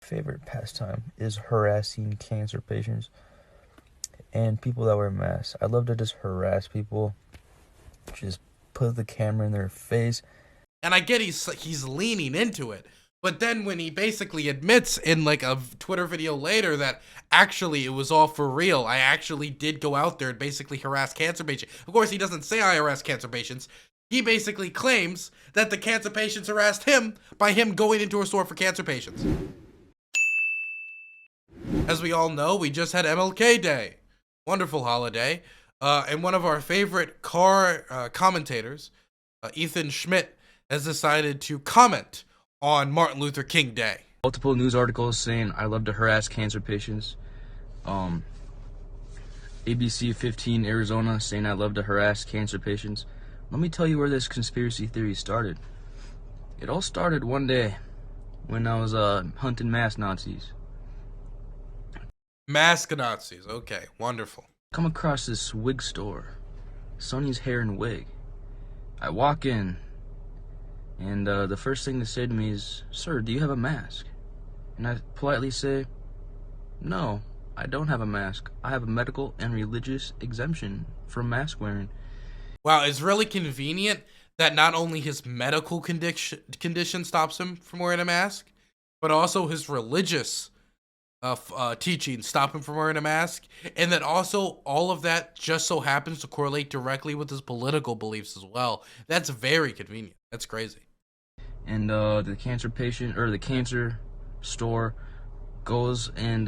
favorite pastime is harassing cancer patients and people that wear masks. I love to just harass people, just put the camera in their face. And I get he's leaning into it. But then when he basically admits in like a Twitter video later that actually it was all for real, I actually did go out there and basically harass cancer patients. Of course, he doesn't say I harass cancer patients. He basically claims that the cancer patients harassed him by him going into a store for cancer patients. As we all know, we just had MLK Day. Wonderful holiday. And one of our favorite commentators, Ethan Schmidt, has decided to comment on Martin Luther King Day. Multiple news articles saying I love to harass cancer patients. ABC 15 Arizona saying I love to harass cancer patients. Let me tell you where this conspiracy theory started. It all started one day when I was hunting mask Nazis. Mask Nazis, okay, wonderful. Come across this wig store, Sonny's Hair and Wig. I walk in, and the first thing they say to me is, "Sir, do you have a mask?" And I politely say, "No, I don't have a mask. I have a medical and religious exemption from mask wearing." Wow, it's really convenient that not only his medical condition stops him from wearing a mask, but also his religious teaching stop him from wearing a mask, and that also all of that just so happens to correlate directly with his political beliefs as well. That's very convenient. That's crazy. And the cancer patient or the cancer store goes and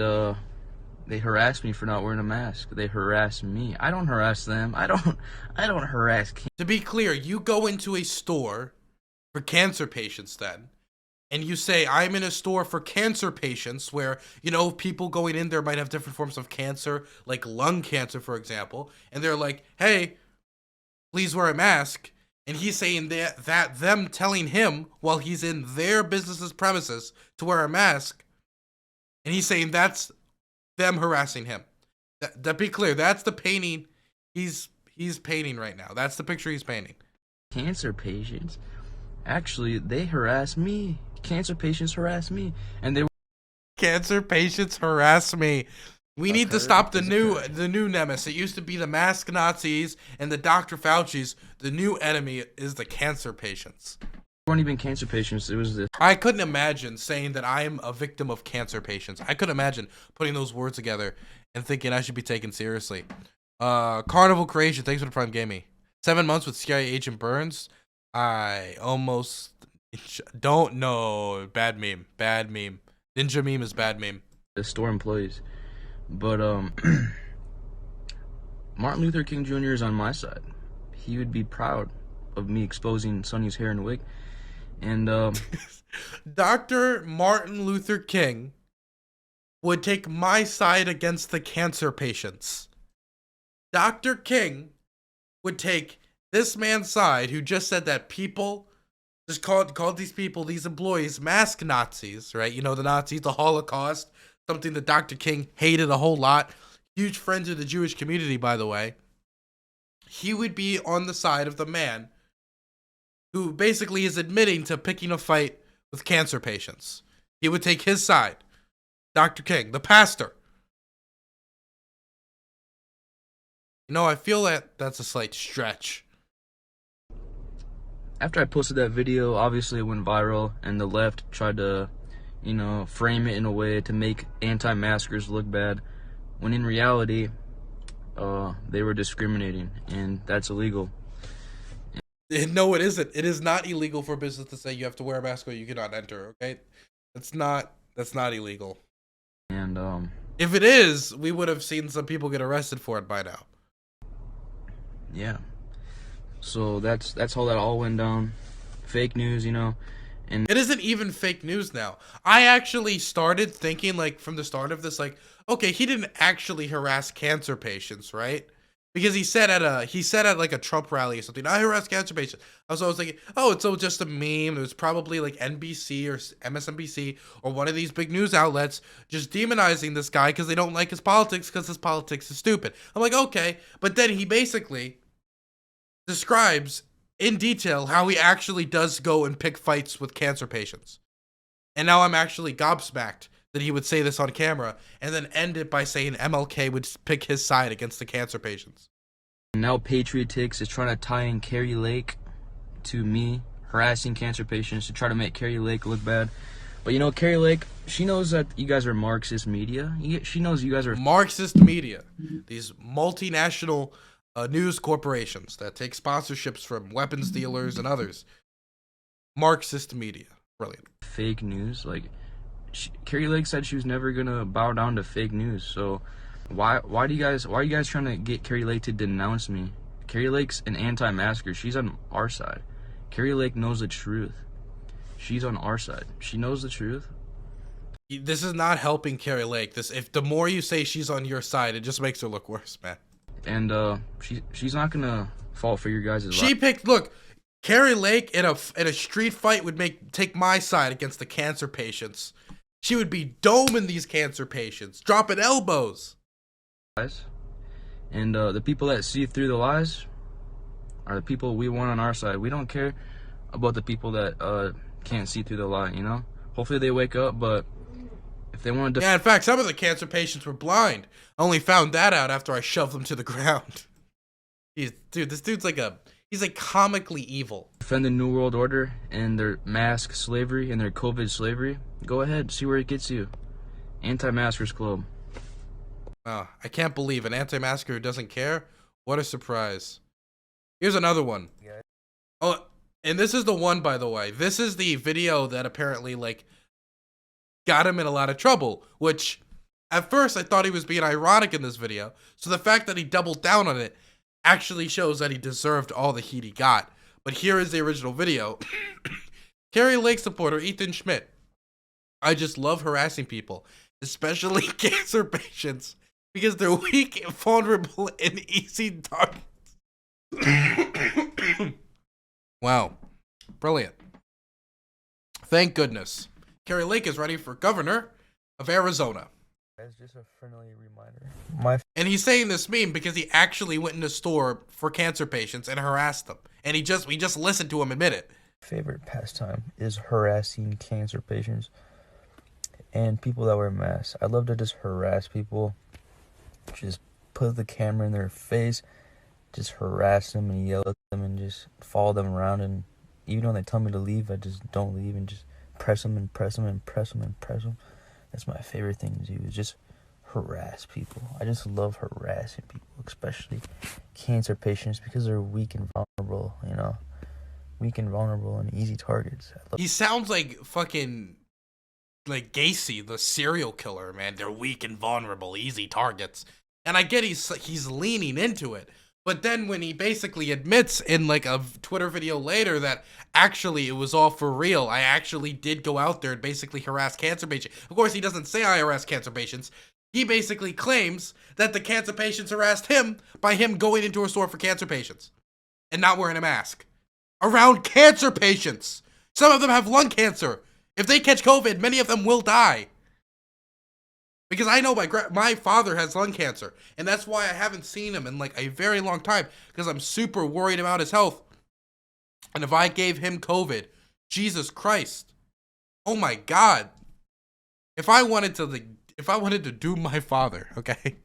they harass me for not wearing a mask. They harass me. I don't harass them. I don't harass. To be clear, you go into a store for cancer patients then, and you say, I'm in a store for cancer patients where, you know, people going in there might have different forms of cancer, like lung cancer, for example. And they're like, hey, please wear a mask. And he's saying that them telling him while he's in their business's premises to wear a mask. And he's saying that's them harassing him. That be clear, that's the painting he's painting right now. That's the picture he's painting. Cancer patients, actually, they harass me. Cancer patients harass me, and they. Cancer patients harass me. We need to stop the new nemesis. It used to be the mask Nazis and the Dr. Fauci's. The new enemy is the cancer patients. They weren't even cancer patients. It was this. I couldn't imagine saying that I'm a victim of cancer patients. I couldn't imagine putting those words together and thinking I should be taken seriously. Carnival Creation, thanks for the Prime Gaming. 7 months with CIA Agent Burns. I almost don't know. Bad meme. Bad meme. Ninja meme is bad meme. The store employees. But Martin Luther King Jr. is on my side. He would be proud of me exposing Sonny's hair and wig. And Dr. Martin Luther King would take my side against the cancer patients. Dr. King would take this man's side who just said that people just called these people, these employees, mask Nazis, right? You know, the Nazis, the Holocaust, something that Dr. King hated a whole lot. Huge friend of the Jewish community, by the way. He would be on the side of the man who basically is admitting to picking a fight with cancer patients. He would take his side. Dr. King, the pastor. You know, I feel that that's a slight stretch. After I posted that video, obviously it went viral, and the left tried to, you know, frame it in a way to make anti-maskers look bad, when in reality, they were discriminating, and that's illegal. No, it isn't. It is not illegal for business to say you have to wear a mask or you cannot enter, okay? That's not illegal. And if it is, we would have seen some people get arrested for it by now. Yeah. So that's how that all went down. Fake news, you know. And it isn't even fake news now. I actually started thinking, like, from the start of this, like, okay, he didn't actually harass cancer patients, right? Because he said at like a Trump rally or something, I harass cancer patients. So I was thinking, oh, it's all just a meme. It was probably like NBC or MSNBC or one of these big news outlets just demonizing this guy because they don't like his politics because his politics is stupid. I'm like, okay. But then he basically describes in detail how he actually does go and pick fights with cancer patients. And now I'm actually gobsmacked that he would say this on camera and then end it by saying MLK would pick his side against the cancer patients. Now Patriotix is trying to tie in Carrie Lake to me harassing cancer patients to try to make Carrie Lake look bad. But you know, Carrie Lake, she knows that you guys are Marxist media. She knows you guys are Marxist media. These multinational news corporations that take sponsorships from weapons dealers and others. Marxist media. Brilliant. fake news. Like, Carrie Lake said she was never gonna bow down to fake news. So why are you guys trying to get Carrie Lake to denounce me? Carrie Lake's an anti-masker. She's on our side. Carrie Lake knows the truth. She's on our side. She knows the truth. This is not helping Carrie Lake. If the more you say she's on your side, it just makes her look worse, man. And she's not gonna fall for your guys' She picked. Look, Carrie Lake in a street fight would take my side against the cancer patients. She would be doming these cancer patients, dropping elbows. And the people that see through the lies are the people we want on our side. We don't care about the people that can't see through the lie, you know? Hopefully they wake up, but if they want to... Yeah, in fact, some of the cancer patients were blind. I only found that out after I shoved them to the ground. Dude, this dude's he's like comically evil. Defend the New World Order and their mask slavery and their COVID slavery. Go ahead, see where it gets you. Anti-Maskers Club. Oh, I can't believe an anti-masker who doesn't care. What a surprise. Here's another one. Yeah. Oh, and this is the one, by the way. This is the video that apparently, got him in a lot of trouble, which at first I thought he was being ironic in this video. So the fact that he doubled down on it actually shows that he deserved all the heat he got. But here is the original video. Carrie Lake supporter Ethan Schmidt. I just love harassing people, especially cancer patients, because they're weak, vulnerable, and easy targets. Wow. Brilliant. Thank goodness. Carrie Lake is ready for governor of Arizona. That's just a friendly reminder. And he's saying this meme because he actually went in a store for cancer patients and harassed them. And we just listened to him admit it. Favorite pastime is harassing cancer patients and people that wear masks. I love to just harass people, just put the camera in their face, just harass them and yell at them and just follow them around. And even when they tell me to leave, I just don't leave and just press them and press them and press them and press them. That's my favorite thing to do, is just harass people. I just love harassing people, especially cancer patients, because they're weak and vulnerable, you know? Weak and vulnerable and easy targets. He sounds like fucking Gacy, the serial killer, man. They're weak and vulnerable, easy targets. And I get he's leaning into it. But then when he basically admits in a Twitter video later that actually it was all for real, I actually did go out there and basically harass cancer patients. Of course, he doesn't say I harass cancer patients. He basically claims that the cancer patients harassed him by him going into a store for cancer patients and not wearing a mask. Around cancer patients. Some of them have lung cancer. If they catch COVID, many of them will die. Because I know my father has lung cancer, and that's why I haven't seen him in a very long time, because I'm super worried about his health. And if I gave him COVID, Jesus Christ, oh my God, if I wanted to do my father, okay,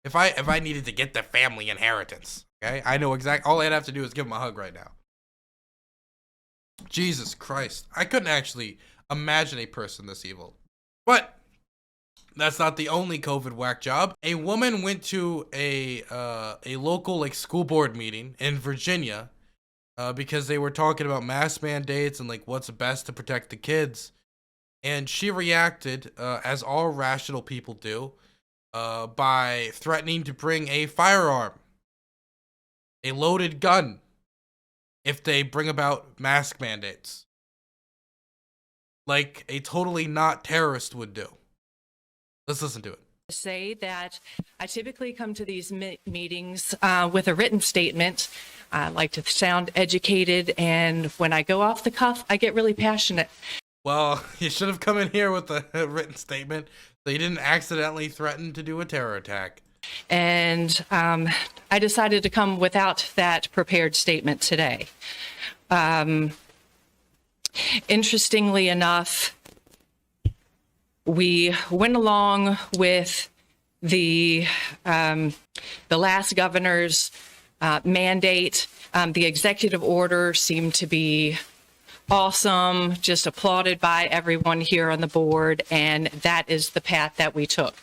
if I needed to get the family inheritance, okay, I know exactly. All I'd have to do is give him a hug right now. Jesus Christ, I couldn't actually imagine a person this evil, but. That's not the only COVID whack job. A woman went to a local school board meeting in Virginia because they were talking about mask mandates and what's best to protect the kids. And she reacted, as all rational people do, by threatening to bring a firearm, a loaded gun, if they bring about mask mandates. Like a totally not terrorist would do. Let's listen to it. Say that I typically come to these meetings with a written statement. I like to sound educated, and when I go off the cuff, I get really passionate. Well, you should have come in here with a written statement so you didn't accidentally threaten to do a terror attack. And I decided to come without that prepared statement today. Interestingly enough, We went along with the last governor's mandate. The executive order seemed to be awesome, just applauded by everyone here on the board, and that is the path that we took.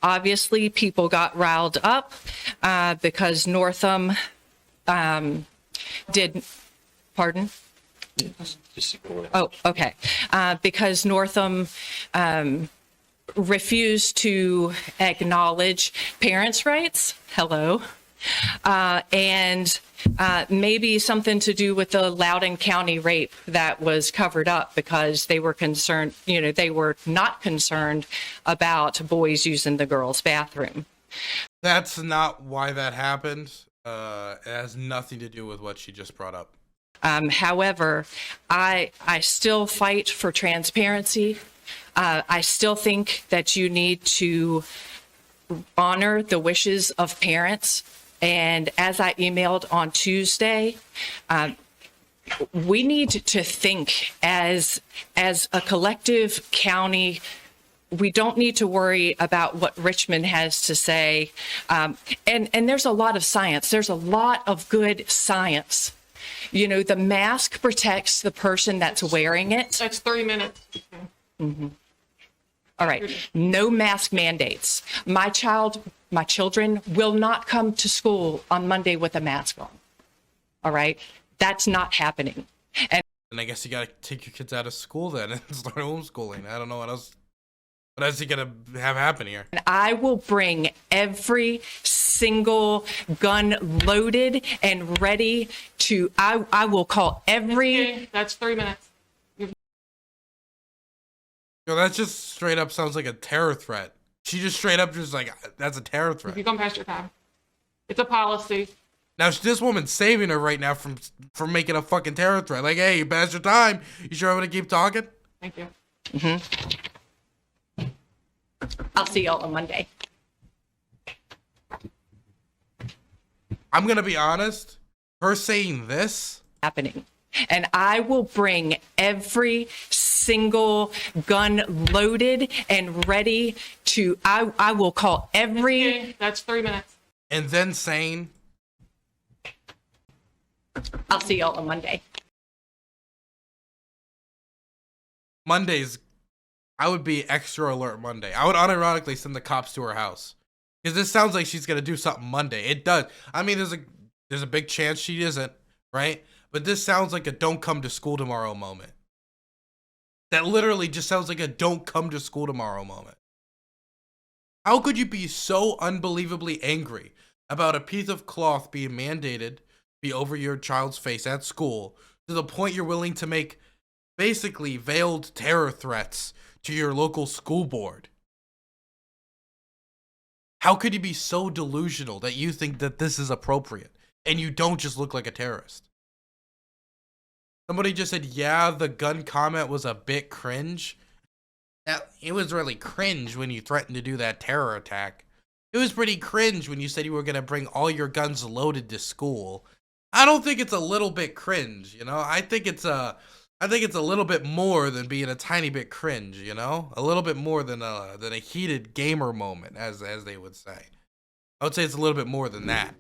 Obviously, people got riled up because Northam did, pardon? Oh, okay. Because Northam refused to acknowledge parents' rights. Hello. And maybe something to do with the Loudoun County rape that was covered up because they were concerned, they were not concerned about boys using the girls' bathroom. That's not why that happened. It has nothing to do with what she just brought up. However, I still fight for transparency. I still think that you need to honor the wishes of parents. And as I emailed on Tuesday, we need to think as a collective county. We don't need to worry about what Richmond has to say. And there's a lot of science. There's a lot of good science. The mask protects the person that's wearing it. That's 3 minutes. Mm-hmm. All right. No mask mandates. My children will not come to school on Monday with a mask on. All right. That's not happening. And I guess you got to take your kids out of school then and start homeschooling. I don't know what else. What else you gonna have happen here? I will bring every single gun loaded and ready to. I will call every. Okay, that's 3 minutes. Yo, that just straight up sounds like a terror threat. She just straight up just like, that's a terror threat. You come past your time. It's a policy. Now this woman's saving her right now from making a fucking terror threat. Like, hey, you passed your time. You sure I'm gonna keep talking? Thank you. Mm-hmm. I'll see y'all on Monday. I'm gonna be honest. Her saying this Happening. And I will bring every single gun loaded and ready to. I will call every. Okay, that's 3 minutes. and then saying, I'll see y'all on Monday. Mondays, I would be extra alert Monday. I would unironically send the cops to her house. Because this sounds like she's going to do something Monday. It does. I mean, there's a big chance she isn't, right? But this sounds like a don't come to school tomorrow moment. That literally just sounds like a don't come to school tomorrow moment. How could you be so unbelievably angry about a piece of cloth being mandated be over your child's face at school to the point you're willing to make basically veiled terror threats to your local school board? How could you be so delusional that you think that this is appropriate and you don't just look like a terrorist? Somebody just said, yeah, the gun comment was a bit cringe. Now, it was really cringe when you threatened to do that terror attack. It was pretty cringe when you said you were going to bring all your guns loaded to school. I don't think it's a little bit cringe, you know? I think it's a little bit more than being a tiny bit cringe, you know? A little bit more than a heated gamer moment, as they would say. I would say it's a little bit more than that.